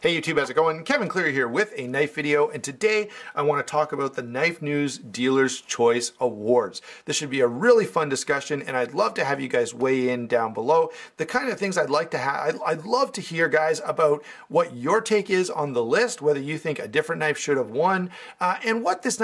Hey YouTube, how's it going? Kevin Cleary here with a knife video, and today I want to talk about the Knife News Dealer's Choice Awards. This should be a really fun discussion, and I'd love to have you guys weigh in down below. The kind of things I'd like to have, I'd love to hear, guys, about what your take is on the list, whether you think a different knife should have won, and what this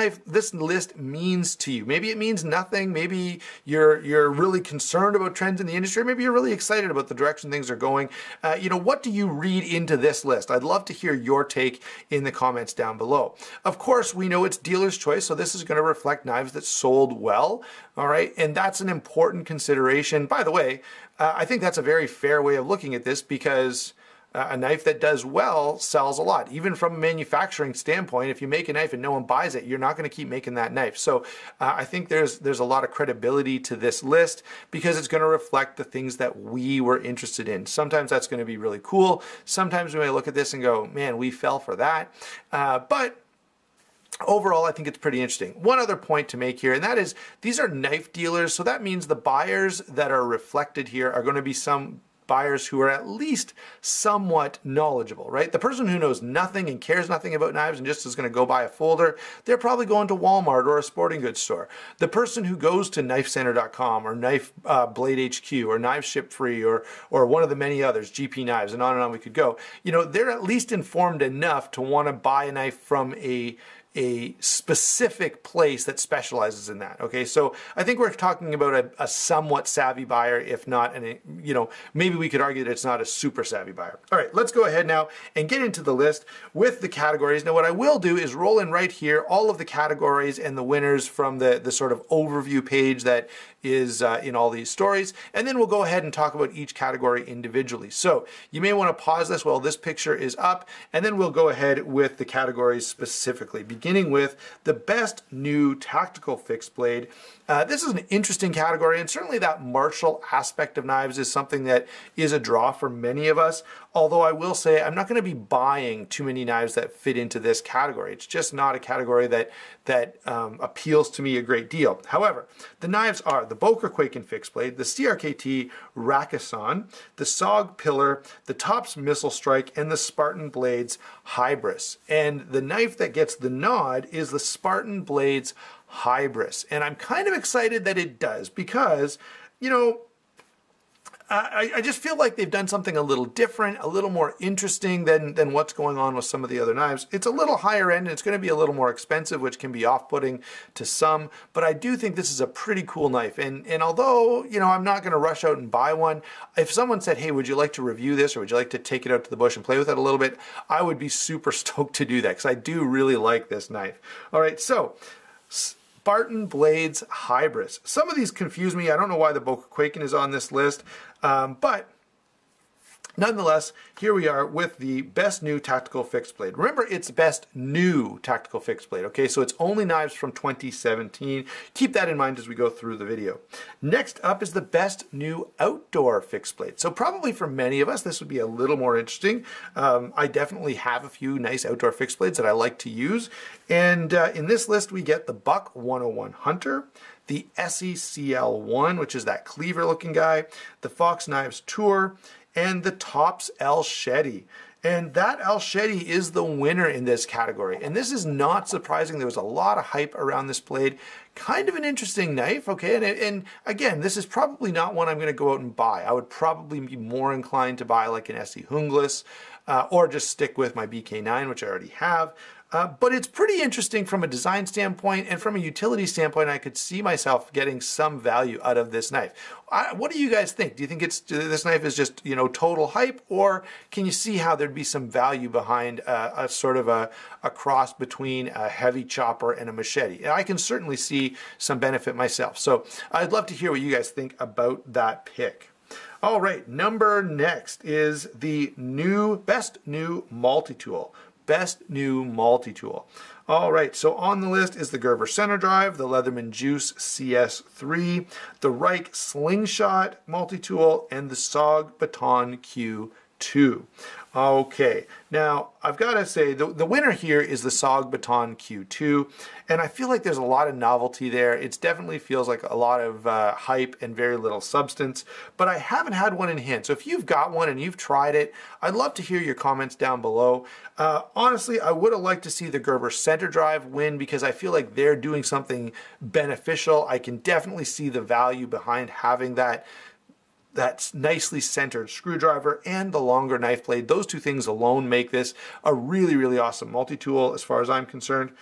list means to you. Maybe it means nothing. Maybe you're really concerned about trends in the industry. Maybe you're really excited about the direction things are going. What do you read into this list? I'd love to hear your take in the comments down below. Of course, we know it's dealer's choice, so this is going to reflect knives that sold well, all right? And that's an important consideration. By the way, I think that's a very fair way of looking at this because a knife that does well sells a lot. Even from a manufacturing standpoint, if you make a knife and no one buys it, you're not going to keep making that knife. So I think there's a lot of credibility to this list because it's going to reflect the things that we were interested in. Sometimes that's going to be really cool. Sometimes we may look at this and go, man, we fell for that. But overall, I think it's pretty interesting. One other point to make here, and that is these are knife dealers. So that means the buyers that are reflected here are going to be some buyers who are at least somewhat knowledgeable, right? The person who knows nothing and cares nothing about knives and just is going to go buy a folder, they're probably going to Walmart or a sporting goods store. The person who goes to knifecenter.com or Knife Blade HQ or Knives Ship Free or one of the many others, GP Knives, and on we could go, they're at least informed enough to want to buy a knife from a specific place that specializes in that. Okay, so I think we're talking about a somewhat savvy buyer, if not, maybe we could argue that it's not a super savvy buyer. All right, let's go ahead now and get into the list with the categories. Now, what I will do is roll in right here all of the categories and the winners from the sort of overview page that is in all these stories, and then we'll go ahead and talk about each category individually. So you may want to pause this while this picture is up, and then we'll go ahead with the categories specifically, beginning with the best new tactical fixed blade. This is an interesting category, and certainly that martial aspect of knives is something that is a draw for many of us, although I will say I'm not going to be buying too many knives that fit into this category. It's just not a category that appeals to me a great deal. However, the knives are the Boker Quaken fixed blade, the CRKT Rakison, the SOG Pilar, the Tops Missile Strike, and the Spartan Blades Hybris. And the knife that gets the nod is the Spartan Blades Hybris. And I'm kind of excited that it does because, I just feel like they've done something a little different, a little more interesting than what's going on with some of the other knives. It's a little higher end and it's going to be a little more expensive, which can be off-putting to some, but I do think this is a pretty cool knife. And although, I'm not going to rush out and buy one, if someone said, hey, would you like to review this or would you like to take it out to the bush and play with it a little bit, I would be super stoked to do that because I do really like this knife. All right, so Spartan Blades Hybris. Some of these confuse me. I don't know why the Boker Quaken is on this list, but nonetheless, here we are with the best new tactical fixed blade. Remember, it's best new tactical fixed blade, okay? So it's only knives from 2017. Keep that in mind as we go through the video. Next up is the best new outdoor fixed blade. So probably for many of us, this would be a little more interesting. I definitely have a few nice outdoor fixed blades that I like to use. And in this list, we get the Buck 101 Hunter, the SECL1, which is that cleaver looking guy, the Fox Knives Tour, and the Tops El Shetty. And that El Shetty is the winner in this category. And this is not surprising. There was a lot of hype around this blade. Kind of an interesting knife, okay? And again, this is probably not one I'm going to go out and buy. I would probably be more inclined to buy like an SE Hunglis or just stick with my BK9, which I already have. But it's pretty interesting from a design standpoint, and from a utility standpoint, I could see myself getting some value out of this knife. What do you guys think? Do you think this knife is just total hype, or can you see how there'd be some value behind a sort of a cross between a heavy chopper and a machete? And I can certainly see some benefit myself. So I'd love to hear what you guys think about that pick. All right, number next is the best new multi-tool. Best new multi-tool. All right, so on the list is the Gerber Center Drive, the Leatherman Juice CS3, the Reich Slingshot multi-tool, and the SOG Baton Q2. Okay, now I've got to say the winner here is the SOG Baton Q2, and I feel like there's a lot of novelty there. It definitely feels like a lot of hype and very little substance, but I haven't had one in hand. So if you've got one and you've tried it, I'd love to hear your comments down below. Honestly, I would have liked to see the Gerber Center Drive win because I feel like they're doing something beneficial. I can definitely see the value behind having that nicely centered screwdriver and the longer knife blade. Those two things alone make this a really, really awesome multi-tool as far as I'm concerned.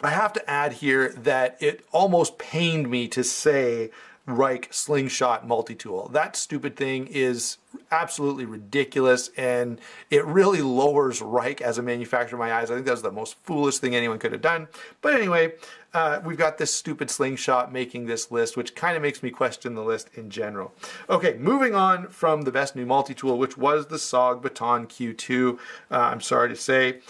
I have to add here that it almost pained me to say Reich Slingshot multi-tool. That stupid thing is absolutely ridiculous, and it really lowers Reich as a manufacturer in my eyes. I think that was the most foolish thing anyone could have done. But anyway, we've got this stupid Slingshot making this list, which kind of makes me question the list in general. Okay, moving on from the best new multi-tool, which was the SOG Baton Q2, I'm sorry to say,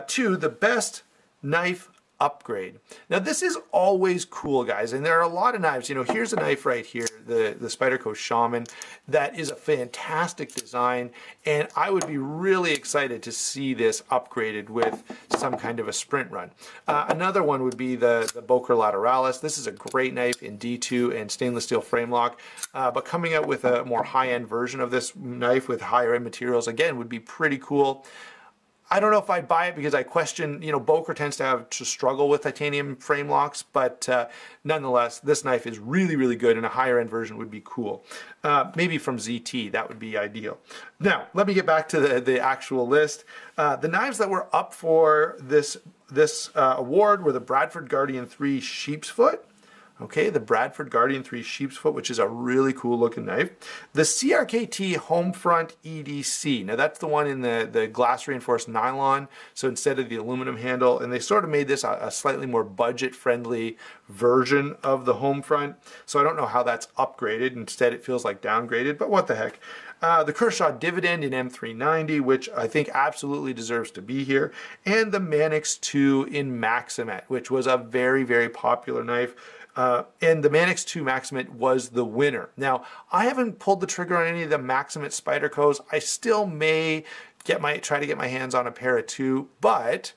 to the best knife upgrade. Now this is always cool, guys, and there are a lot of knives. You know, here's a knife right here, the Spyderco Shaman, that is a fantastic design, and I would be really excited to see this upgraded with some kind of a sprint run. Another one would be the Boker Lateralis. This is a great knife in D2 and stainless steel frame lock, but coming out with a more high-end version of this knife with higher-end materials, again, would be pretty cool. I don't know if I'd buy it because I question, you know, Boker tends to struggle with titanium frame locks, but nonetheless, this knife is really, really good, and a higher end version would be cool. Maybe from ZT, that would be ideal. Now, let me get back to the actual list. The knives that were up for this award were the Bradford Guardian 3 Sheep's Foot. Okay, the Bradford Guardian 3 Sheep's Foot, which is a really cool looking knife. The CRKT Homefront EDC. Now that's the one in the glass reinforced nylon, so instead of the aluminum handle, and they sort of made this a slightly more budget friendly version of the Homefront. So I don't know how that's upgraded. Instead it feels like downgraded, but what the heck. The Kershaw Dividend in M390, which I think absolutely deserves to be here, and the Manix 2 in Maxamet, which was a very, very popular knife. And the Manix 2 Maxamet was the winner. Now, I haven't pulled the trigger on any of the Maxamet Spydercos. I still may try to get my hands on a pair of two, but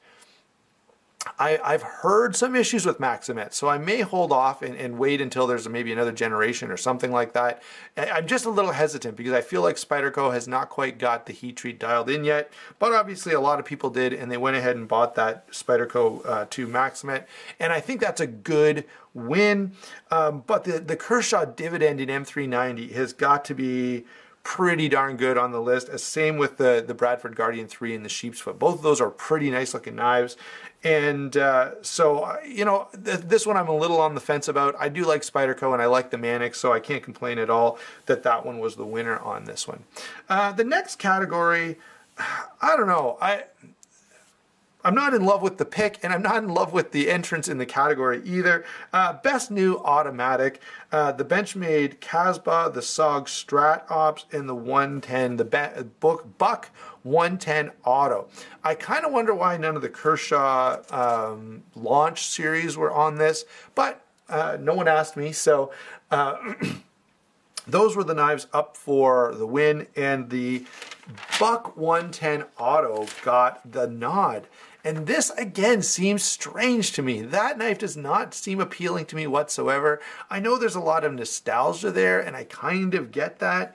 I've heard some issues with Maxamet, so I may hold off and wait until there's maybe another generation or something like that. I'm just a little hesitant because I feel like Spyderco has not quite got the heat treat dialed in yet, but obviously a lot of people did, and they went ahead and bought that Spyderco 2 Maxamet, and I think that's a good win. But the Kershaw Dividend in M390 has got to be pretty darn good on the list, as same with the Bradford Guardian 3 and the Sheep's Foot. Both of those are pretty nice looking knives, and so you know, this one I'm a little on the fence about. I do like Spyderco and I like the Manix, so I can't complain at all that one was the winner on this one. The next category, I don't know, I'm not in love with the pick, and I'm not in love with the entrance in the category either. Best new automatic, the Benchmade Casbah, the SOG Strat Ops, and the 110, the Buck 110 Auto. I kind of wonder why none of the Kershaw launch series were on this, but no one asked me, so those were the knives up for the win, and the Buck 110 Auto got the nod. And this, again, seems strange to me. That knife does not seem appealing to me whatsoever. I know there's a lot of nostalgia there, and I kind of get that.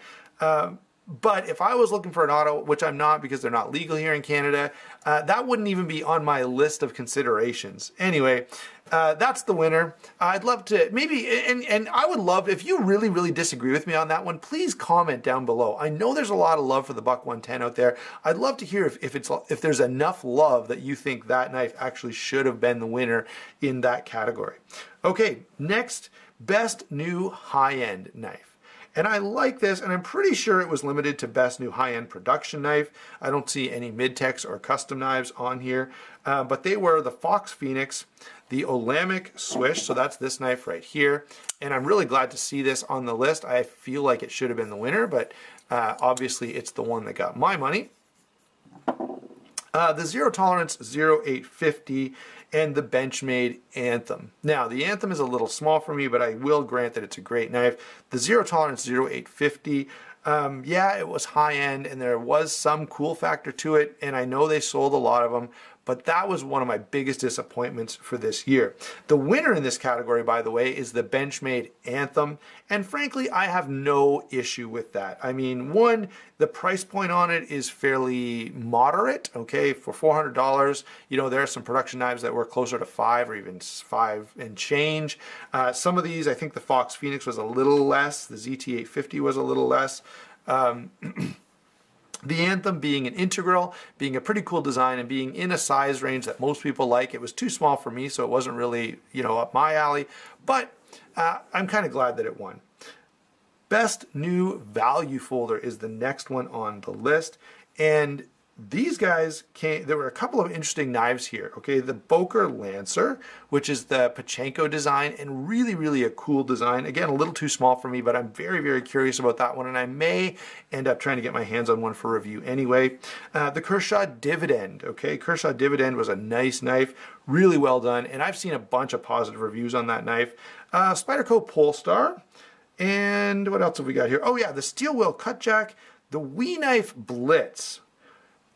But if I was looking for an auto, which I'm not because they're not legal here in Canada, that wouldn't even be on my list of considerations. Anyway, that's the winner. I'd love to, maybe, and I would love, if you really, really disagree with me on that one, please comment down below. I know there's a lot of love for the Buck 110 out there. I'd love to hear if there's enough love that you think that knife actually should have been the winner in that category. Okay, next, best new high-end knife. And I like this, and I'm pretty sure it was limited to best new high-end production knife. I don't see any mid-techs or custom knives on here, but they were the Fox Phoenix, the Olamic Swish, so that's this knife right here, and I'm really glad to see this on the list. I feel like it should have been the winner, but obviously it's the one that got my money. The Zero Tolerance 0850 and the Benchmade Anthem. Now, the Anthem is a little small for me, but I will grant that it's a great knife. The Zero Tolerance 0850 Yeah, it was high end and there was some cool factor to it, and I know they sold a lot of them, but that was one of my biggest disappointments for this year. The winner in this category, by the way, is the Benchmade Anthem, and frankly, I have no issue with that. I mean, one, the price point on it is fairly moderate, okay? For $400, you know, there are some production knives that were closer to $5 or even $5 and change. Some of these, I think the Fox Phoenix was a little less, the ZT850 was a little less. The Anthem being an integral, being a pretty cool design, and being in a size range that most people like. It was too small for me, so it wasn't really, you know, up my alley, but I'm kind of glad that it won. Best New Value Folder is the next one on the list, and these guys came, there were a couple of interesting knives here, okay? The Boker Lancer, which is the Pachenko design, and really, really a cool design. Again, a little too small for me, but I'm very, very curious about that one, and I may end up trying to get my hands on one for review anyway. The Kershaw Dividend, okay? Kershaw Dividend was a nice knife, really well done, and I've seen a bunch of positive reviews on that knife. Spyderco Polestar, and what else have we got here? Oh yeah, the Steel Wheel Cutjack, the Wee Knife Blitz,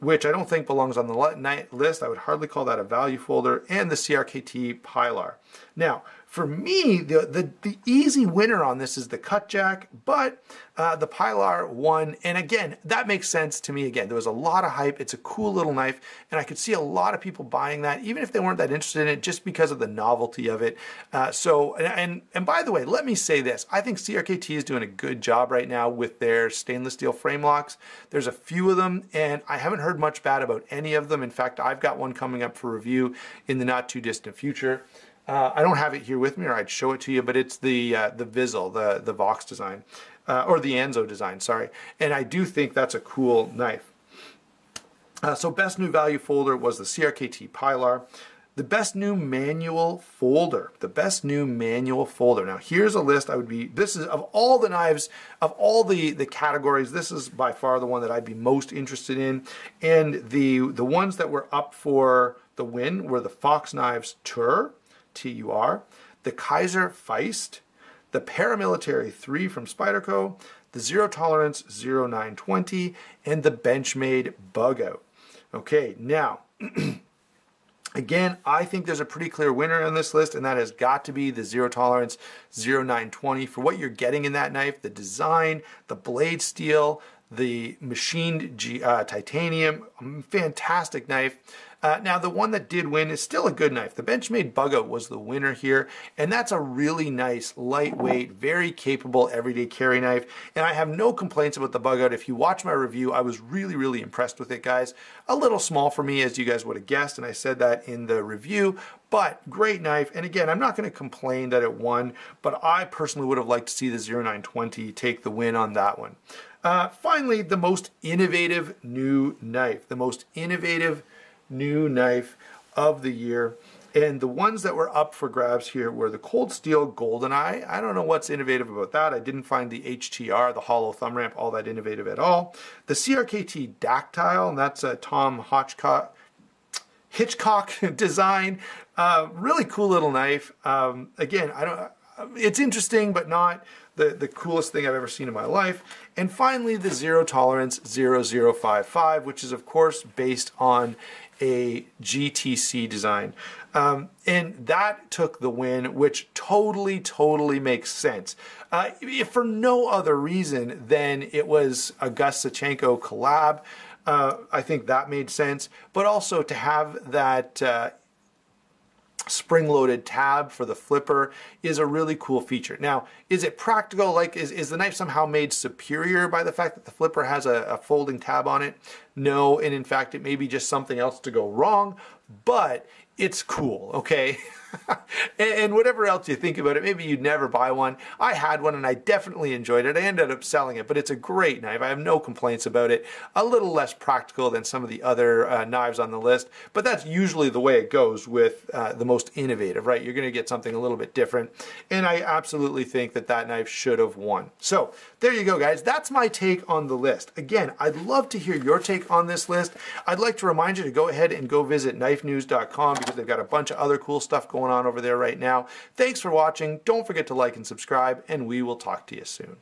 which I don't think belongs on the list. I would hardly call that a value folder, and the CRKT Pilar. Now, for me, the easy winner on this is the Cutjack, but the Pilar won, and again, that makes sense to me. Again, there was a lot of hype. It's a cool little knife, and I could see a lot of people buying that, even if they weren't that interested in it, just because of the novelty of it. And by the way, let me say this. I think CRKT is doing a good job right now with their stainless steel frame locks. There's a few of them, and I haven't heard much bad about any of them. In fact, I've got one coming up for review in the not too distant future. I don't have it here with me, or I'd show it to you, but it's the Vizzle, the Vox design, or the Anzo design, sorry. And I do think that's a cool knife. So best new value folder was the CRKT Pilar. The best new manual folder, the best new manual folder. Now here's a list this is, of all the knives, of all the categories, this is by far the one that I'd be most interested in. And the ones that were up for the win were the Fox Knives Tur, T-U-R, the Kaiser Feist, the Paramilitary 3 from Spyderco, the Zero Tolerance 0920, and the Benchmade Bugout. Okay, now, again, I think there's a pretty clear winner on this list, and that has got to be the Zero Tolerance 0920. For what you're getting in that knife, the design, the blade steel, the machined titanium, fantastic knife. Now, the one that did win is still a good knife. The Benchmade Bugout was the winner here, and that's a really nice, lightweight, very capable everyday carry knife, and I have no complaints about the Bugout. If you watch my review, I was really, really impressed with it, guys. A little small for me, as you guys would have guessed, and I said that in the review, but great knife. And again, I'm not going to complain that it won, but I personally would have liked to see the 0920 take the win on that one. Finally, the most innovative new knife. The most innovative new knife of the year, and the ones that were up for grabs here were the Cold Steel GoldenEye. I don't know what's innovative about that. I didn't find the HTR, the hollow thumb ramp, all that innovative at all. The CRKT Dactyle, and that's a Tom Hitchcock design. Really cool little knife. Again, it's interesting, but not the coolest thing I've ever seen in my life. And finally, the Zero Tolerance 0055, which is of course based on a GTC design. And that took the win, which totally makes sense. If for no other reason than it was a Gus Sachenko collab, I think that made sense. But also to have that spring-loaded tab for the flipper is a really cool feature. Now, is it practical? Like, is the knife somehow made superior by the fact that the flipper has a folding tab on it? No, and in fact, it may be just something else to go wrong, but it's cool, okay? And whatever else you think about it, maybe you'd never buy one. I had one and I definitely enjoyed it. I ended up selling it, but it's a great knife. I have no complaints about it. A little less practical than some of the other knives on the list, but that's usually the way it goes with the most innovative, right? You're gonna get something a little bit different, and I absolutely think that that knife should have won. So there you go, guys. That's my take on the list. Again, I'd love to hear your take on this list. I'd like to remind you to go ahead and go visit knifenews.com because they've got a bunch of other cool stuff going on over there right now. Thanks for watching. Don't forget to like and subscribe, and we will talk to you soon.